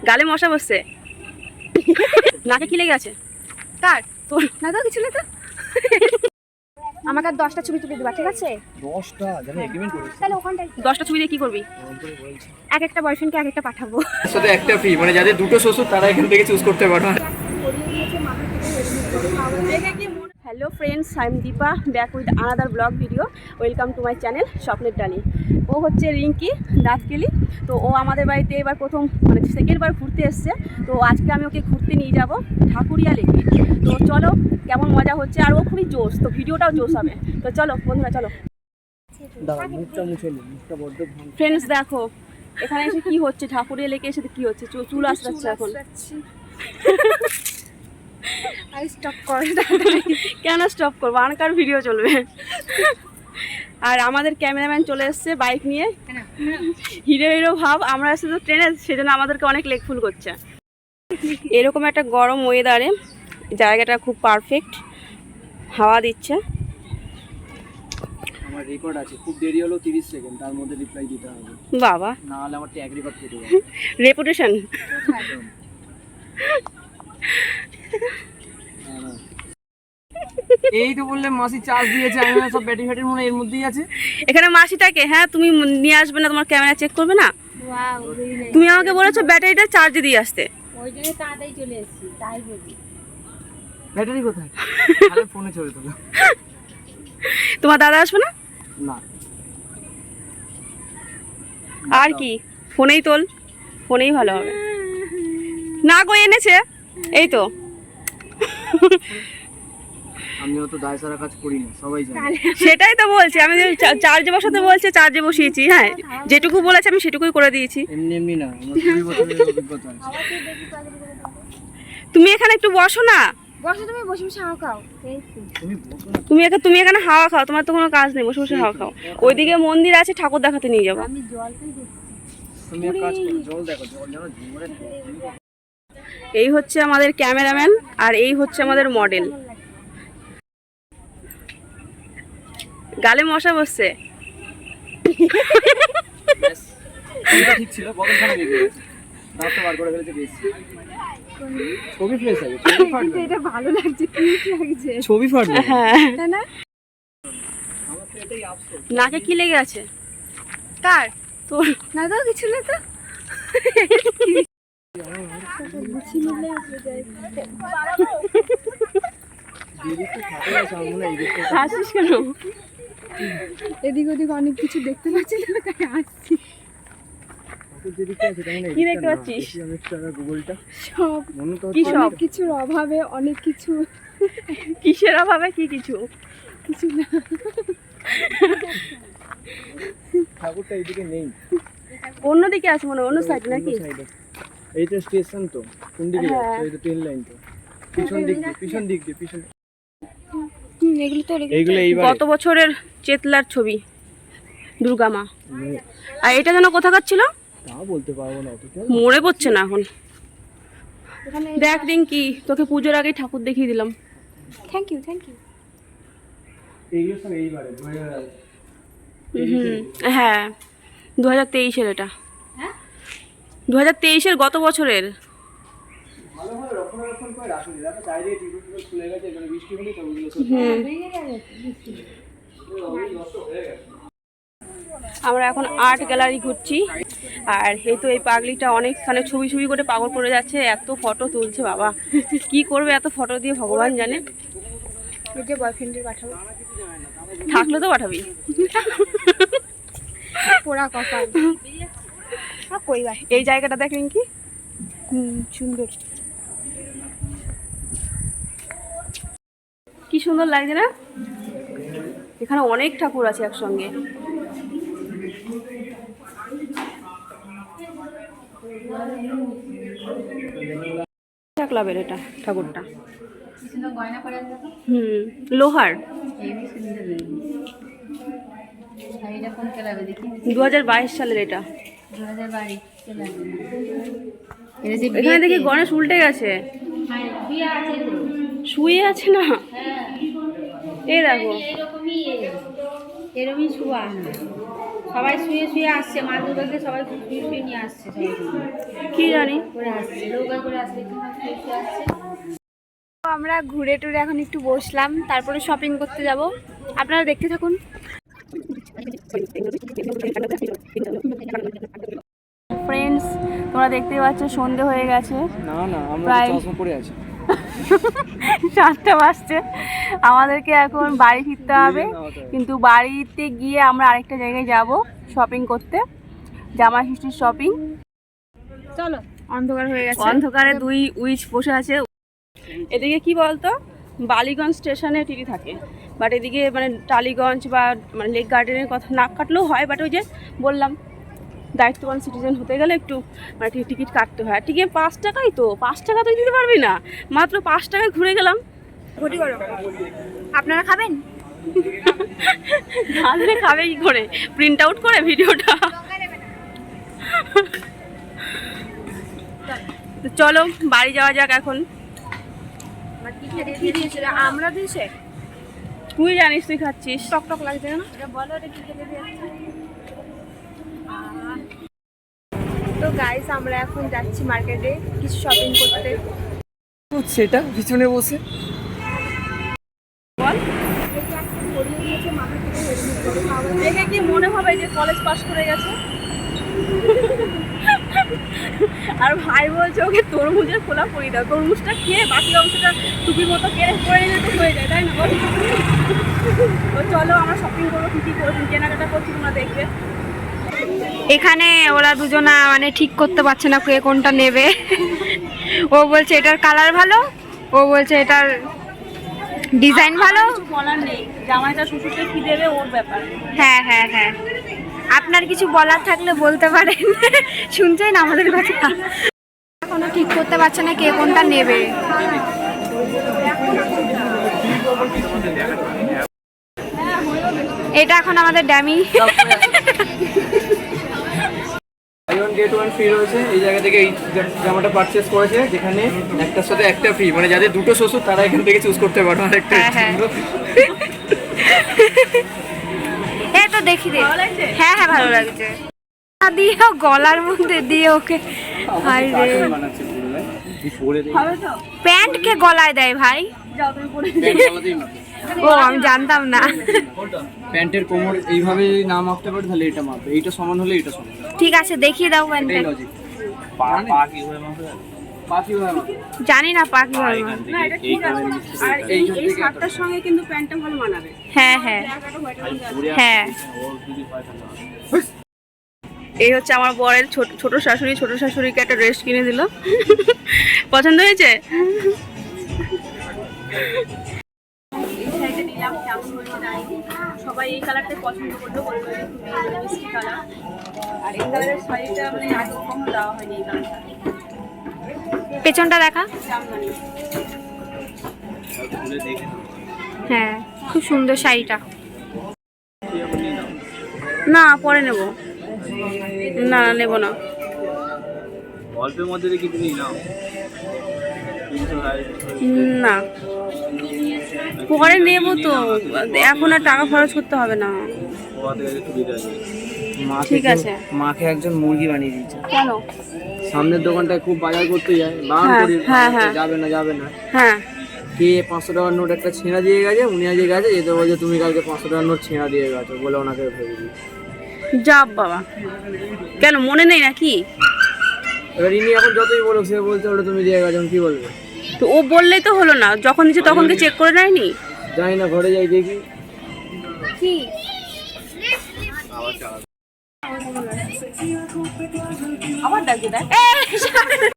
গালে মশা বসছে, নাকে কি লেগে আছে? কার? তোর? না তো কিছু না তো। আমাকে 10টা ছবি তুলে দিবা, ঠিক আছে? 10টা জানি এগ্রিমেন্ট করেছি। তাহলে ওখানটায় 10টা ছবি দিয়ে কি করবি? এক একটা বয়ফ্রেন্ডকে এক একটা পাঠাবো। সাথে একটা ফ্রি, মানে যাদের দুটো শ্বশুর তারা এখান থেকে চুজ করতে পারো। Hello friends, I am Deepa, back with another blog video. Welcome to my channel স্বপ্নের ডালি। ও হচ্ছে রিঙ্কি দাঁতকেলি। তো ও আমাদের বাড়িতে এবার প্রথম মানে সেকেন্ডবার ঘুরতে এসছে। তো আজকে আমি ওকে ঘুরতে নিয়ে যাব ঠাকুরিয়া লেকে। তো চলো কেমন মজা হচ্ছে, আর ও খুবই জোশ, তো ভিডিওটাও জোশ হবে। তো চলো বন্ধুরা চলো। ফ্রেন্ডস দেখো এখানে এসে কি হচ্ছে, ঠাকুরিয়া লেকে এসে কি হচ্ছে, চুল আসছে এখন। স্টপ কর। কেন স্টপ করবো, আনকার ভিডিও চলবে। আর আমাদের ক্যামেরাম্যান চলে এসছে বাইক নিয়ে, হিরো হিরো ভাব। আমরা শুধু ট্রেনে, সেজন্য আমাদেরকে অনেক লেকফুল করছে। এরকম একটা গরম ওয়েদারে জায়গাটা খুব পারফেক্ট, হাওয়া দিচ্ছে। আমার রেকর্ড আছে, খুব দেরি হলো 30 সেকেন্ড, তার মধ্যে রিপ্লাই দিতে হবে। বাবা, না হলে আমার ট্যাগ রেকর্ড কেটে যাবে। রেপুটেশন। এই তো বললে মাসি চার্জ দিয়েছে, আমি সব ব্যাটারি ফ্যাটারি মনে এর মধ্যেই আছে। এখানে মাসিটাকে, হ্যাঁ তুমি নিয়ে আসবে না, তোমার ক্যামেরা চেক করবে না? তুমি আমাকে বলেছো ব্যাটারিটা চার্জে দিয়ে আসতে। ওই জন্য তাড়াতাড়ি চলে এসেছি, তাই বলি। ব্যাটারি কোথায়? আরে ফোনে ছবি তোলো। তোমার দাদা আসবে না? না। আর কি, ফোনেই তোল, ফোনেই ভালো হবে। না গো এনেছে, এই তো। আমি অত দায় সারা কাজ করি না, সবাই জানে। সেটাই তো বলছি, আমি চার্জে বসাতে বলছে, চার্জে বসিয়েছি। হ্যাঁ, যেটুকু বলেছে আমি সেটুকুই করে দিয়েছি। এমনি এমনি না, আমার 2 বছরের অভিজ্ঞতা আছে। তুমি এখানে একটু বসো না। বসে তুমি বসে বসে হাওয়া খাও। এই তো। তুমি বসো না। তুমি এখানে হাওয়া খাও, তোমার তো কোনো কাজ নেই, বসে বসে হাওয়া খাও। ওইদিকে মন্দির আছে, ঠাকুর দেখাতে নিয়ে যাবো। আমি জলটাই দেখছি। তুমি এক কাজ করো, জল দেখো, জল জানো ঝুমরে। এই হচ্ছে আমাদের ক্যামেরাম্যান, আর এই হচ্ছে আমাদের মডেল। গালে মশা বসছে। এটা ঠিক ছিল, বদলখানা বেরিয়ে গেছে। দাঁত তো বার করে ফেলেছে বেশ। ছবি ফ্রেশ আছে, ছবি ফাটবে। এটা ভালো লাগছে, কিউট লাগছে। ছবি ফাটবে। হ্যাঁ, তাই না? আমার তো এটাই আফসোস। নাকে কি লেগে আছে? কার? তোর? না তো কিছু না তো। দিদিকে ফাটে আছে, আমার মনে হয় এই দিকটা। হাসিস কেন? এদিক ওদিক অনেক কিছু দেখতে পাচ্ছি না, তাই আসছি। দিদিকে আছে, তার মানে এই কি দিকটা দেখতে না। পাচ্ছিস? দেখি আমি একটু আগে গুগলটা সব মনে তো কি হচ্ছে সব? অনেক কিছুর অভাবে অনেক কিছু কিসের অভাবে কি কিছু? কিছু না। ঠাকুরটা এইদিকে নেই, অন্যদিকে আছে মনে হয়, অন্য সাইড নাকি? সাইডে। এইটা স্টেশন তো, কোন দিকে হ্যাঁ। যাচ্ছে? এই তো ট্রেন লাইন তো, পিছন দিক দিয়ে, পিছন দিক দিয়ে, পিছন। এগুলো তো এইগুলো এইবার গত বছরের চেতলার ছবি, দুর্গা মা। আর এটা যেন কোথাকার ছিল, তা বলতে পারবো না অত। মনে পড়ছে না এখন। দেখ রিঙ্কি, তোকে পুজোর আগে ঠাকুর দেখিয়ে দিলাম। Thank you thank you. এইগুলো সব এইবারে 2000। হ্যাঁ, 2023-এর এটা। 2023-এর গত বছরের। ভালোভাবে রক্ষণাবেক্ষণ করে রাখুন, দেখো চারিদিকে টিউবওয়েল খুলে গেছে, এখানে বৃষ্টি হলে সবগুলো সব নষ্ট হয়ে গেছে। আমরা এখন আর্ট গ্যালারি ঘুরছি, আর এই তো এই পাগলিটা অনেকখানে ছবি ছবি করে পাগল করে যাচ্ছে, এত ফটো তুলছে বাবা। কি করবে এত ফটো দিয়ে ভগবান জানে। এই যে বয়ফ্রেন্ডের পাঠাবো, থাকলে তো পাঠাবি। পোড়া কপাল। কইবা এই জায়গাটা দেখেন কি সুন্দর। কি সুন্দর লাগছে না? এখানে অনেক ঠাকুর আছে একসঙ্গে। ক্লাবের এটা ঠাকুরটা। লোহার। 2022 সালের এটা। এখানে দেখি গণেশ উল্টে গেছে, শুয়ে আছে না? এই দেখো, এরকমই শোয়া। সবাই শুয়ে শুয়ে আসছে, মা দুর্গাকে সবাই শুয়ে শুয়ে নিয়ে আসছে, সবাই কি জানি করে আসছে, নৌকা করে আসছে, শুয়ে শুয়ে আসছে। আমরা ঘুরে টুরে এখন একটু বসলাম, তারপরে শপিং করতে যাব। আপনারা দেখতে থাকুন। ফ্রেন্ডস, তোমরা দেখতে পাচ্ছ সন্ধে হয়ে গেছে, না না, আমরা প্রায়- চশমা পরে আছি। 7টা বাজছে। আমাদেরকে এখন বাড়ি ফিরতে হবে, কিন্তু বাড়িতে গিয়ে আমরা আরেকটা জায়গায় যাব শপিং করতে, জামা ষষ্ঠীর শপিং। চলো, অন্ধকার হয়ে গেছে। অন্ধকারে 2 উইচ বসে আছে। এদিকে কি বলতো, বালিগঞ্জ স্টেশনে টিটি থাকে, বাট এদিকে মানে টালিগঞ্জ বা মানে লেক গার্ডেনের কথা না কাটলেও হয়, বাট ওই যে বললাম দায়িত্ববান সিটিজেন হতে গেলে একটু মানে টিকিট কাটতে হয়। টিকিট 5 টাকাই তো, 5 টাকা তুই দিতে পারবি না, মাত্র 5 টাকায় ঘুরে গেলাম। ঘটি করো, আপনারা খাবেন? তাহলে খাবে কি করে, প্রিন্ট আউট করে ভিডিওটা? তো চলো বাড়ি যাওয়া যাক এখন। আমরা দিয়েছে তুই জানিস, তুই খাচ্ছিস। টক টক লাগছে না? এটা বলো, এটা কি খেতে দিয়েছে? তো গাইস, আমরা এখন যাচ্ছি মার্কেটে কিছু শপিং করতে। সেটা পিছনে বসে বল, দেখে কি মনে হবে যে কলেজ পাস করে গেছে? আর ভাই বলছে ওকে তরমুজের খোলা পরি দাও, তরমুজটা খেয়ে বাকি অংশটা টুপির মতো কেড়ে পরে নিলে তো হয়ে যায়, তাই না বল? তো চলো আমরা শপিং করবো, কী কী করছি, কেনাকাটা করছি, তোমরা দেখবে। এখানে ওরা দুজনা মানে ঠিক করতে পারছে না কে কোনটা নেবে। ও বলছে এটার কালার ভালো, ও বলছে এটার ডিজাইন ভালো। কিছু বলার নেই, জামাইটা শ্বশুরকে কি দেবে ওর ব্যাপার। হ্যাঁ হ্যাঁ হ্যাঁ, আপনার কিছু বলার থাকলে বলতে পারেন। শুনছেন আমাদের কথা? এখনো ঠিক করতে পারছে না কে কোনটা নেবে। এটা এখন আমাদের dummy. Buy one get one free রয়েছে। এই জায়গা থেকে এই জামাটা পারচেস করেছে, যেখানে একটার সাথে একটা ফ্রি, মানে যাদের দুটো শ্বশুর তারা এখান থেকে চুজ করতে পারো। আর একটা হ্যাঁ, হ্যাঁ। এই তো দেখি দে। ভালো লাগছে? হ্যাঁ হ্যাঁ, ভালো লাগছে। দিও গলার মধ্যে দিয়ে ওকে। হাই রে, হবে তো? প্যান্ট কে গলায় দেয় ভাই? যাও তুমি পরে। ও, আমি জানতাম না। প্যান্টের কোমর এইভাবে যদি না মাপতে পারে তাহলে এটা মাপবে, এইটা সমান হলে এটা সমান, ঠিক আছে, দেখিয়ে দাও এটাই প্যান্টটা। লজিক। পা কিভাবে মাপবে? জানি না পা কি হবে। না, এটা ঠিক আছে। আর এই শার্টটার সঙ্গে কিন্তু প্যান্টটা ভালো মানাবে। হ্যাঁ হ্যাঁ হ্যাঁ। এই হচ্ছে আমার বরের ছোট শাশুড়ি, ছোট শাশুড়িকে একটা ড্রেস কিনে দিল। পছন্দ হয়েছে? এই শাড়িটা নিলাম, কেমন হয়েছে জানি না। সবাই এই কালারটা পছন্দ করলো, বললো যে খুবই মিষ্টি কালার। আর এই কালারের শাড়িটা মানে আগে কখনো দেওয়া হয়নি এই কালারটা। পেছনটা দেখা। জামদানি। হ্যাঁ, খুব সুন্দর শাড়িটা। না, পরে নেব। না না, নেব না। অল্পের মধ্যে দেখি তুমি নাও। না, পরে নেব তো, এখন আর টাকা খরচ করতে হবে না। ঠিক আছে। মাকে একজন মুরগি বানিয়ে দিয়েছে। কেন? সামনের দোকানটায় খুব বাজার করতে যায়, বারণ হ্যাঁ, করি হ্যাঁ, হ্যাঁ। যাবে না যাবে না। হ্যাঁ, কে 500 টাকার নোট একটা ছেঁড়া দিয়ে গেছে, উনি আজকে গেছে যেতে বলছে তুমি কালকে 500 টাকার নোট ছেঁড়া দিয়ে গেছো বলে ওনাকে ভেবে দিই। যা বাবা, কেন মনে নেই নাকি? এবার ইনি এখন যতই বলুক সে বলছে ওটা তুমি দিয়ে গেছো, কি বলবে? তো ও বললেই তো হলো না, যখন দিচ্ছে তখন কি চেক করে নেয়নি? যাই না, ঘরে যাই দেখি। কি আবার ডাকি দেখ।